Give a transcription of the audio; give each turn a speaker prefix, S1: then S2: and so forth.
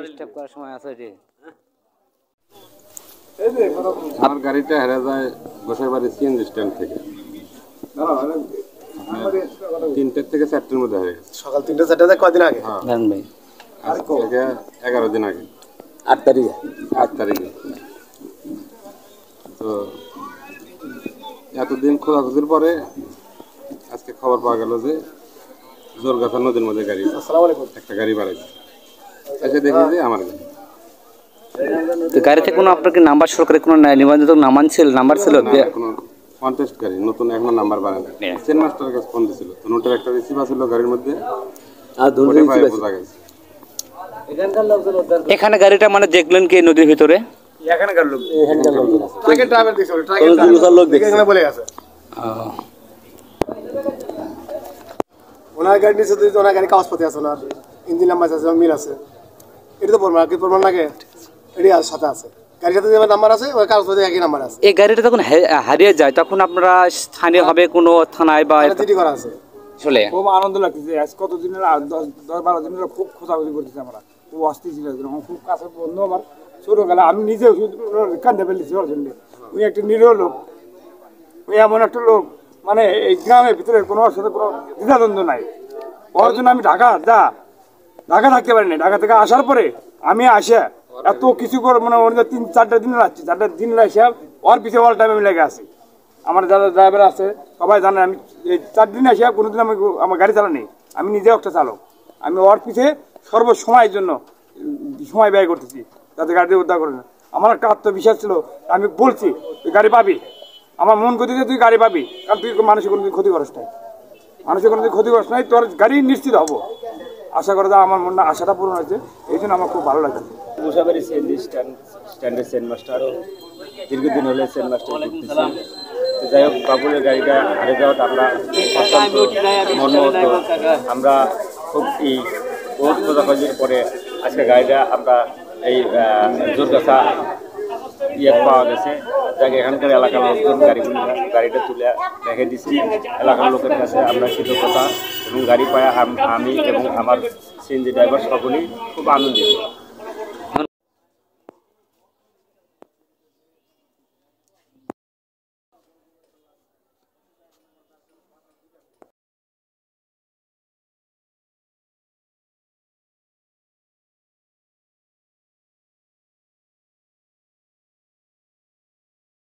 S1: Disturb করার সময় আছে যে
S2: আমার গাড়িটা হেরে যায় গোসাইবাড়ি সিএনজি স্ট্যান্ড থেকে 3টা থেকে 4টার মধ্যে হয়ে গেছে।
S3: সকাল 3টা 4টা কয়দিন আগে?
S1: জান ভাই
S2: আজ থেকে 11 দিন আগে,
S3: 8 তারিখে।
S2: 8 তারিখে। তো এতদিন খোঁজাখুঁজির পরে আজকে খবর পাওয়া গেল যে জোরগাছা নদীর মধ্যে গাড়ি,
S3: আসসালামু আলাইকুম,
S2: একটা গাড়ি বাড়াইছে। এসে দেখি যে আমার গাড়ি।
S1: তো গাড়িতে কোনো আপনার কি নাম্বার সরকারি কোনো নিবন্ধিত নাম্বার ছিল?
S2: কোনো কন্টেস্ট গাড়ি নতুন এখনো নাম্বার বাড়ায় না। চেন মাস্টারের কাছে ফোন দিছিল, তো নোটের একটা রিসিভার ছিল গাড়ির মধ্যে, আর ধরে বোঝা গেছে।
S1: এখানে গাড়িটা মানে দেখলেন কি নদীর ভিতরে?
S3: এখানকার লোক, ট্রাকের ড্রাইভার দেখছিল, ট্রাকের লোক দেখে এখানে বলে গেছে। ওনার গাড়ি নিচে তো ওনার গাড়ি কাগজপত্র আছে, ওনার ইঞ্জিন নাম্বার আছে, মিল আছে। এটা তো প্রমাণ, কি প্রমাণ লাগে? এটি সাথে আছে, গাড়ির সাথে যে নাম্বার আছে ওই কাগজপত্রে একই নাম্বার আছে।
S1: এই গাড়িটা যখন হারিয়ে যায় তখন আপনারা স্থানীয় হবে কোনো থানায় বা
S3: চিঠি করা আছে?
S1: চলে
S4: খুব আনন্দ লাগতেছে। আজ কতদিনের 10-12 দিনের খুব খোঁজাখুঁজি করতেছি আমরা, খুব অস্থির ছিল, খুব কাছে বন্ধু আমার ছোটবেলা। আমি নিজেও কান্দে ফেলেছি ওর জন্য। উনি একটা নিরীহ লোক, উনি এমন একটা লোক, মানে এই গ্রামের ভিতরে কোনো ওর সাথে কোনো দ্বিধাদ্বন্দ্ব নাই। ওর জন্য আমি ঢাকা থাকতে পারিনি। ঢাকা থেকে আসার পরে আমি আসে এত কিছু করে, মানে ওর 3-4টা দিন লাগছে, 4টা দিন লাগছে ওর পিছিয়ে অল টাইম আমি লেগে আছি। আমার যারা ড্রাইভার আছে সবাই জানে আমি এই 4 দিন আসি কোনোদিন আমি আমার গাড়ি চালানি, আমি নিজেও একটা চালক। আমি ওর পিছিয়ে সর্বসময়ের জন্য সময় ব্যয় করতেছি যাতে গাড়িটি উদ্ধার করে না। আমার একটা আত্মবিশ্বাস ছিল, আমি বলছি তুই গাড়ি পাবি, আমার মন করতেছে তুই গাড়ি পাবি, কারণ তুই মানুষের কোনোদিন ক্ষতি করস নাই, মানুষের কোনোদিন ক্ষতি করস নাই, তোর গাড়ি নিশ্চিত হবো। আশা করা যায় আমার মনে আশাটা পূরণ হয়েছে, এই জন্য আমার খুব ভালো লাগছে।
S5: গোসাইবাড়ি সিএনজি স্ট্যান্ডের চেন মাস্টার, দীর্ঘদিন হলে চেন মাস্টার করতেছি। যাই হোক, বাবুলের গাড়িটা হারিয়ে যাওয়াটা আমরা অত্যন্ত মর্মাহত। আমরা খুব এই বহুত খোঁজাখুঁজির পরে আজকে গাড়িটা আমরা এই জোরগাছা পাওয়া গেছে। যাকে এখানকার এলাকার লোকজন গাড়িটা তুলে রেখে দিচ্ছি। এলাকার লোকের কাছে আমরা কৃতজ্ঞতা, এবং গাড়ি পায় আমি এবং আমার সিএনজি ড্রাইভার সকলেই খুব আনন্দিত।